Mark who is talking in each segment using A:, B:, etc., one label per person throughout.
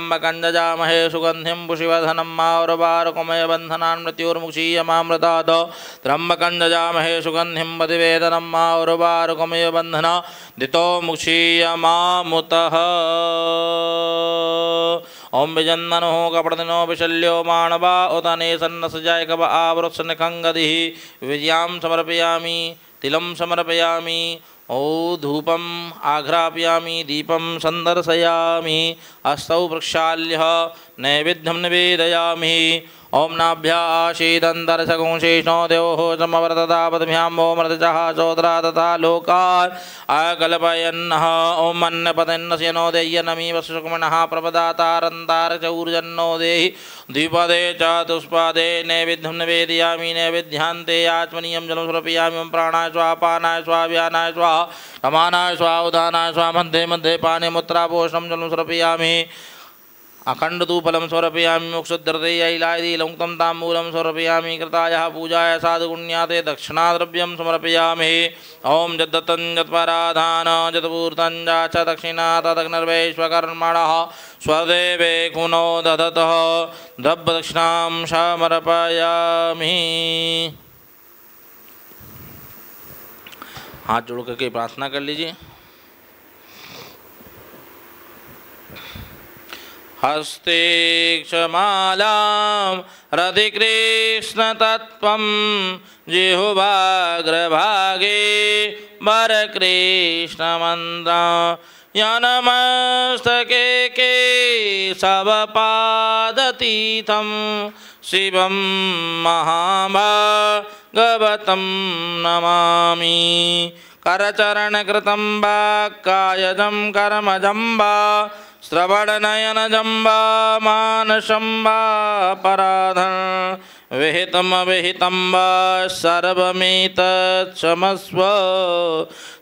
A: त्र्यंबकं जजामहे सुगंधिं पुष्टिवर्धनं माउर्वारुकमयबन्धनान् मृत्युर्मुक्षीयमामृतात् त्र्यंबकं जजामहे सुगंधिं प्रतिवेदनं माउर्वारुकमयबन्धनान् दितो मुक्षीयमामुतः ओम विजन्मनो कपड़दिनो विशल्यो मानवा उदने सन्नसजाय कव आवृत्सनखंगदिः विजयां समर्पयामि तिलं समर्पयामि ओ धूपम् आघ्रापयामि दीपं संदर्शयामि हस्तौ प्रक्षाल्य नैवेद्यं निवेदयामि ओम नाभ्याशीदन्तर्शकुंशेषो देवो समवर्ततापद्भ्यां ओमर्तचः चोदरा तथा लोकान् अकल्पयन्नः ओम अन्नपतन्नस्यनो देय्यनमीव सुकुमनः प्रपदातारन्तारचौर्जन्नो देहि द्विपदे चतुष्पदे नैवेद्यं निवेदयामि नैवेद्यान्ते आचमनीयं जलं समर्पयामि ओम प्राणाय स्वाहा पानाय स्वाहा व्यानाय स्वाहा समानाय स्वाहा उदानाय स्वाहा मध्ये मध्ये पाने मूत्रापोषणं जलं समर्पयामि अखंडधूफलं समर्पयामि मोक्षोद्धरतैलादिलौक्तं ताम्बूलं समर्पयामि कृतायाः पूजाय साधुगुण्याते दक्षिणाद्रव्यं समर्पयामि ओम यद्दत्तं यत्पराधान यत्पूर्तं च दक्षिणा तदग्निर्वैश्वकर्मणः स्वदेवे कुनो दधतः द्रव्यदक्षिणां समर्पयामि। हाथ जोड़ करके प्रार्थना कर लीजिए। हस्ते क्षमालां रतिकृष्णतत्त्वं जिह्वाग्रभागे वरकृष्णमन्त्रं यनमस्तके केशवपादतीतं शिवं महाभागवतं नमामि। करचरणकृतं वा कायजं कर्मजं वा श्रवणनयनजं वा मानसं वा पराधं विहितम् अविहितं वा सर्वमेतत्क्षमस्व।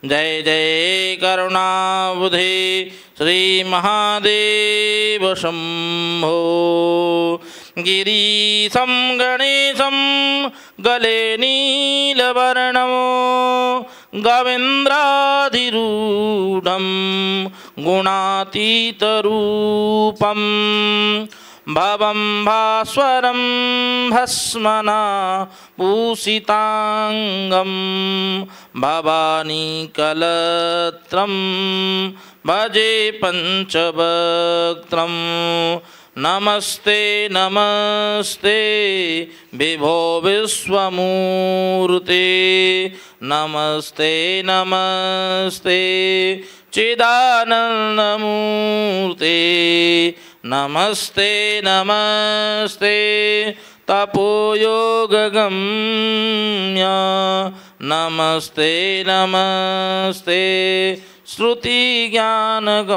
A: जय जय करुणाबुधे श्रीमहादेव शम्भो। गिरीशं गणेशं गले नीलवर्णं गोविन्द्राधिरूढं गुणातीतरूपं भवं भास्वरं भस्मना पूषितांगं भवानीकलत्रं भजे पंचवक्त्रं। नमस्ते नमस्ते विभो विश्वमूर्ते नमस्ते नमस्ते चिदानन्दमूर्ते नमस्ते नमस्ते तपोयोगगम्य नमस्ते नमस्ते श्रुतिज्ञानगम्य।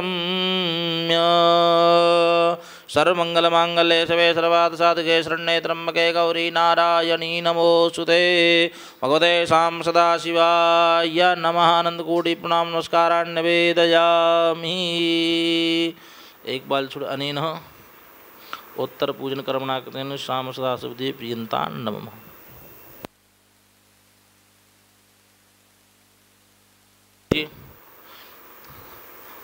A: सर्वमंगलमांगल्ये शिवे सर्वार्थसाधके शरण्ये त्र्यंबके गौरी नारायणी नमोस्तुते। भगवते सां सदाशिवाय नमः। आनंदकोटि प्रणाम नमस्कारान् निवेदयामि। एक बाल छुड़ अनेन उत्तर पूजन कर्मणा कृतेन शाम सदाशिवदे प्रियंता नमः।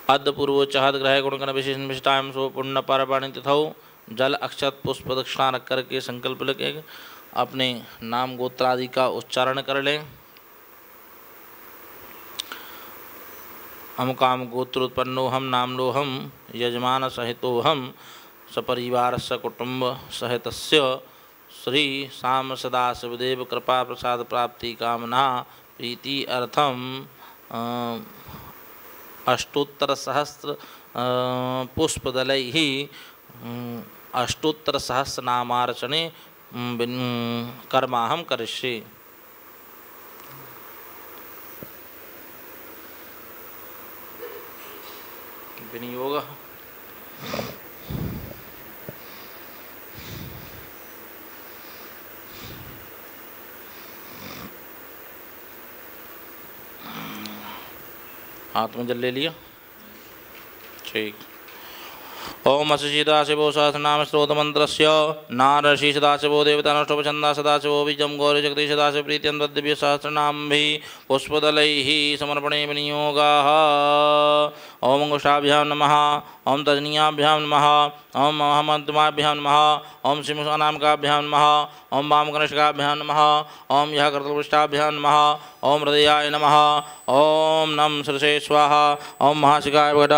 A: अद्य पूर्वोच्चाद ग्रह गुणगण विशेष विशिष्टायम सो पुण्य पारपाणी तिथौ जल अक्षत पुष्प दक्षिणा रख करके संकल्प लेके अपने नाम गोत्र आदि का उच्चारण कर लें। हम काम गोत्रोत्पन्नोहम नामलोहम यजमान सहितोहम सपरिवार सकुटुंब सहितस्य श्री शाम सदाशिवदेव कृपा प्रसाद प्राप्ति कामना प्रीति अर्थम अष्टोत्तर सहस्र पुष्पदलैः अष्टोत्तर सहस्र नामार्चने कर्माहं करिष्ये। विनियोग हाथ में जल ले लिया। ठीक। ओम अशि सदाशिवो सहस्रनाम स्त्रोत मंत्रस्य नारषि सदाशिवो देवतानुष्ठोपछंदा सदाशिवो बीजं गौरी जगदीश सदाशिव प्रीत्यं दिव्य सहस्रनाम भी पुष्पदलैः समर्पणे विनियोगाः। ओम अंगुष्ठाभ्यां नमः ओम तजनीयाभ्यां नमः ओम महामध्यमाभ्यां नमः ओम सिंहनामकाभ्यां नमः ओम वामकनिष्काभ्यां नमः ओम यः कर्तलपृष्ठाभ्यां नमः ओम हृदयाय नमः ओम नम शिरसे स्वाहा ओम महाशिखाय वट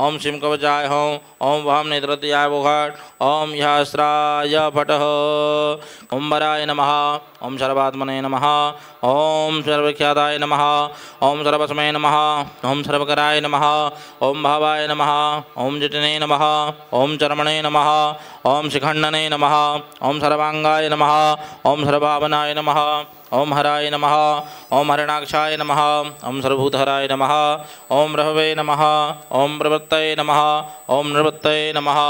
A: ओम सिंह कवचाय हों ओम वाम नेत्रत्याय वोघट ओम यस्राय फटः ओम वराय नमः ओम सर्वात्मने नमः ओम सर्वख्याताय नमः ओम सर्वस्मै नमः ओम सर्वकराय नमः ओम भावाय नमः ओम जटिने नमः ओम चर्मणे नमः ओम शिखण्डने नमः ओम सर्वांगाय नमः ओम सर्वभावनाय नमः ओम हराय नमः ओम हरिणाक्षाय नमः ओम सर्वभूतहराय नमः ओम रहवे नमः ओम प्रवृत्तये नमः ओम निवृत्तये नमः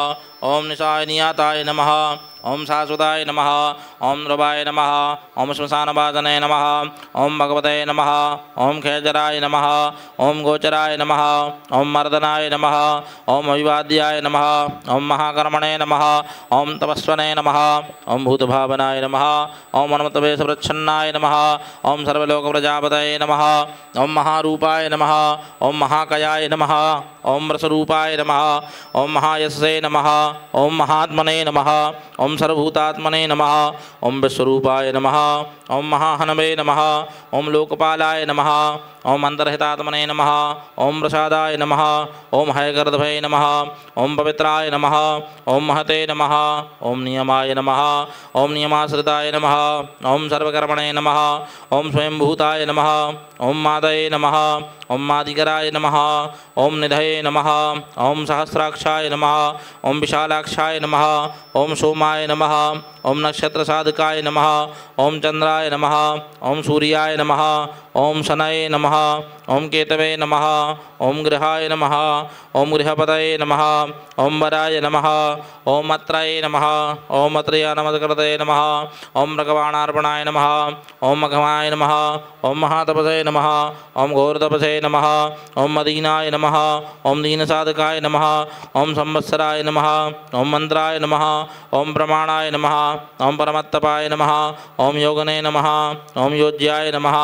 A: ओम निशाय नियाताय नमः ओम शाश्वताय नमः ओम ध्रुवाय नमः ओम श्मशानवादने नमः ओम भगवते नमः ओम खेजराय नमः ओम गोचराय नमः ओम मर्दनाय नमः ओम अभिवाद्याय नमः ओम महाकर्मणे नमः ओम तपस्वने नमः ओम भूतभावनाय नमः ओम अनुमतवेशप्रच्छन्नाय नमः ओम सर्वलोकप्रजापतये नमः ओम महारूपाय नमः ओम महाकयाय नमः ओम रसरूपाय नमः ओम महायशसे नमः ओम महात्मने नमः ओम सर्वभूतात्मने नमः ओम विश्वरूपाय नमः ओम महाहनवे नमः ओम लोकपालाय नमः ओम अंतर्हितात्मने नमः ओम प्रसादाय नमः ओम हयगर्दभये नमः ओम पवित्राय नमः ओम महते नमः ओम नियमाय नमः ओम नियमाश्रिताय नमः ओम सर्वकर्मणे नमः ओम स्वयंभूताय नमः ओम मादये नमः ओम मादिकराय नमः ओम निधये नमः ओम सहस्राक्षाय नमः ओम विशालाक्षाय नमः ओम सोमाय नमः ओम नक्षत्रसाधकाय नमः ओम चंद्राय नमः ओम सूर्याय नमः ओम शनये नमः ओम केतवे नमः ओम गृहाय नमः ओम गृहपतये नमः ओम वराय नमः ओम अत्रये नमः ओम अत्रयानमत्कृतये नमः ओम भगवानार्पणाय नमः ओम मघमाय नमः ओम महातपसे नमः ओम घोरतपसे नमः ओम मदीनाय नमः ओम दीनसाधकाय नमः ओम संवत्सराय नमः ओम मंत्राय नमः ओम प्रमाणाय नमः ओम परमत्तपाय नमः ओम योगने नमः ओम योज्याय नमः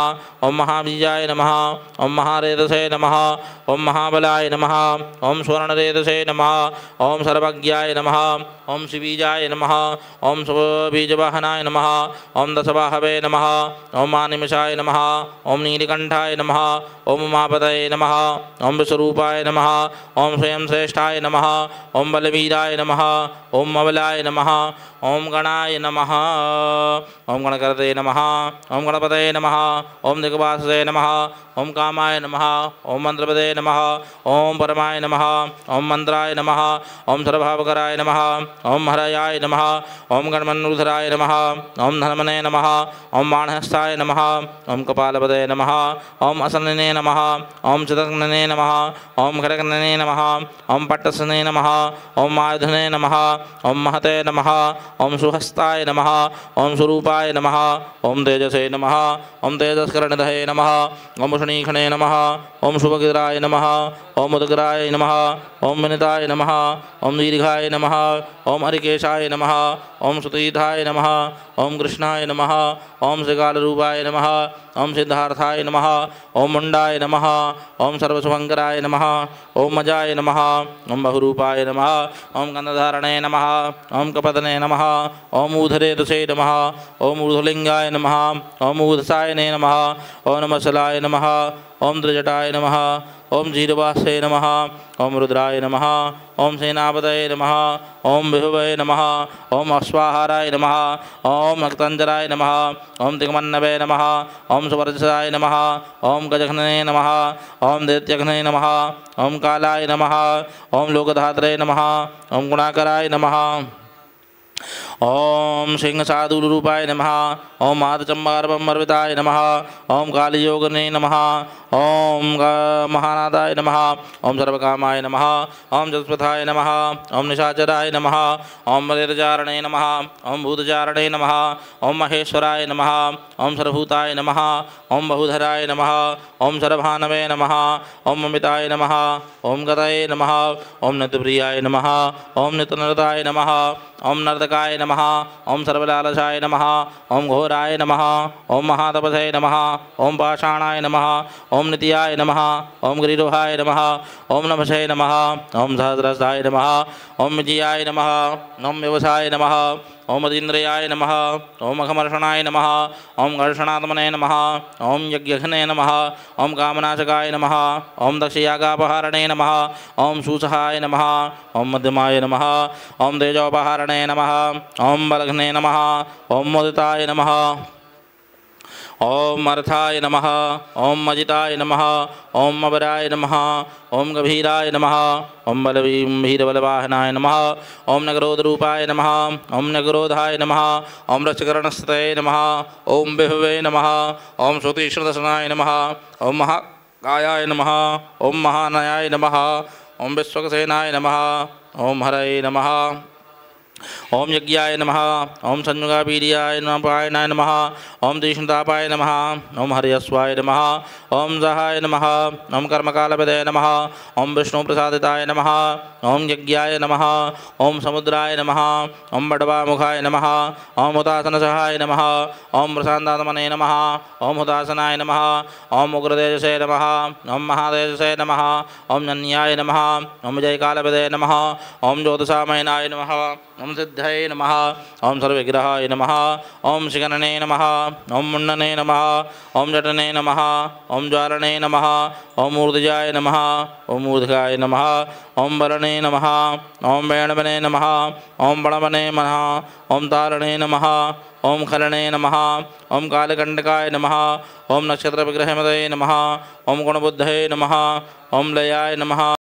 A: ओम महाबीजाय नमः ओम महारेतसे नमः ओम महाबलाय नमः ओम स्वर्णरेतसे नमः ओम सर्वज्ञाय नमः ओम शिवीजाय नमः ओम शुभबीजवाहनाय नमः ओम दशबाहवे नमः ओम मानिमिषाय नमः ओम नीलकंठाय नमः ओम उमापतये नमः ओम विश्वरूपाय नमः ओम स्वयं श्रेष्ठाय नमः ओम बलवीराय नमः ओम अबलाय नमः ओम गणाय नमः ओम गणकर्ते नमः ओम गणपतये नमः ओम दिग्वाससे नमः ओम कामाय नमः ओम मंत्रपदे नमः ओम परमाय नमः ओम मंत्राय नमः ओम सर्वभावकराय नमः ओम हरयाय नमः ओम गणमन्नुधराय नमः ओम धर्मने नमः ओम माणहस्ताय नमः ओम कपालपदे नमः ओम असनने नमः ओम चिदग्नने नमः ओम खड़गनने नमः ओम पट्टसने नमः ओम आयुधने नमः ओम महते नमः ओम सुहस्ताय नमः ओम स्वरूपाय नमः ओम तेजसे नमः ओम तेजस्करणधये नमः ओम शनीखणे नमः ओम शुभगिराय नमः ओम उदग्राय नमः ओम विनिताय नमः ओम दीर्घाय नमः ओम हरिकेशाय नमः ओम सुतीर्थाय नमः ओम कृष्णाय नमः ओम श्रीकालरूपाय नमः ओम सिद्धार्थाय नमः ओम मुंडाय नमः ओम सर्वशुभंकराय नमः ओम मजाय नमः ओम बहुरूपाय नमः ओम गंधधारणे नमः ओम कपदने नमः ओम ऊर्ध्वरेतसे नमः ओम ऊर्ध्वलिंगाय नमः ओम ऊर्ध्वसायने नमः ओम नमस्लाय नमः ओम त्रिजटाय नमः ओम जीरवासे नमः ओम रुद्राय नमः ओम सेनापतये नमः ओम विभवे नमः ओम अश्वाहाराय नमः ओम अक्तंजराय नमः ओम दिग्मन्नवे नमः ओम सुवर्चसाय नमः ओम गजघ्नने नमः ओम दैत्यघ्ने नमः ओम कालाय नमः ओम लोकधात्रे नमः ओम गुणाकराय नमः ओम सिंह साधुरूपाय नमः ओम मातचम्बारबम्बरविताय नमः ओम कालयोगने नमः ओम महानादाय नमः ओम सर्वकामाय नमः ओम जस्पथाय नमः ओम निशाचराय नमः ओम मलेरचारणे नमः ओम भूतचारणे नमः ओम महेश्वराय नमः ओम सर्वभूताय नमः ओम बहुधराय नमः ओम सर्वभानवे नमः ओम अमिताय नमः ओम गतये नमः ओम नित्यप्रियाय नमः ओम नित्यनरताय नमः ओम नर्तकाय नमः ओम सर्वलालसाय नमः ओम घोराय नमः ओम महातपसे नमः ओम पाषाणाय नमः ओम ओम नित्याय नमः, ओम गिरिरोहाय नमः, ओम नमसे नमः, ओम सहस्रस्ताय नमः, ओम विजयाय नमः, ओम व्यवसाय नमः, ओम अतीन्द्रियाय नमः, ओम अघमर्षणाय नमः, ओम घर्षणात्मने नमः, ओम यज्ञघ्ने नमः, ओम कामनाशकाय नमः, ओम दक्षयागापहारणे नमः, ओम सुसहाय नमः, ओम मध्यमाय नमः, ओम तेजोपहारणे नमः, ओम बलघ्ने नमः, ओम मोदिताय नमः, ओम अर्थाय नमः, ओम अजिताय नमः, ओम अबराय नमः, ओम गभीराय नमः, ओम बलवीरबलवाहनाय नमः, ओम नगरोधरूपाय नमः, ओम नगरोधाय नमः, ओम रचकरणस्तये नमः, ओम विभवे नमः, ओम श्रुतिश्रुतसनाय नमः, ओम महाकायाय नमः, ओम महानयाय नमः, ओम विश्वक्सेनाय नमः, ओम हरये नमः, ओम यज्ञाय नमः, ओम संयुगापीडियाय नमः, नमः, ओम तीक्ष्णतापाय नमः, ओम हरियस्वाय नमः, ओम सहाय नमः, ओम कर्मकालपदे नमः, ओम विष्णुप्रसादिताय नमः, ओम यज्ञाय नमः, ओम समुद्राय नमः, ओम बडवामुखाय नमः, ओम हुतासनसहाय नमः, ओम प्रशान्तात्मने नमः, ओम हुतासनाय नमः, ओम उग्रतेजसे नमः, ओम महातेजसे नमः, ओम नन्याय नमः, ओम विजयकालपदे नमः, ओम ज्योतिषामयनाय नमः, ओम सिद्धये नमः, ओम सर्वविग्रहाय नमः, ओम शिखरणे नमः, ओम मुंडने नमः, ओम जटने नमः, ओम ज्वालने नमः, ओम ऊर्ध्वजाय नमः, ओम ऊर्ध्वगाय नमः, ओम बलने नमः, ओम वेणवने नमः, ओम बणवने नमः, ओम तारणे नमः, ओम खलने नमः, ओम कालकंटकाय नमः, ओम नक्षत्रविग्रहमदये नमः, ओम गुणबुद्धये नमः, ओम लयाय नमः।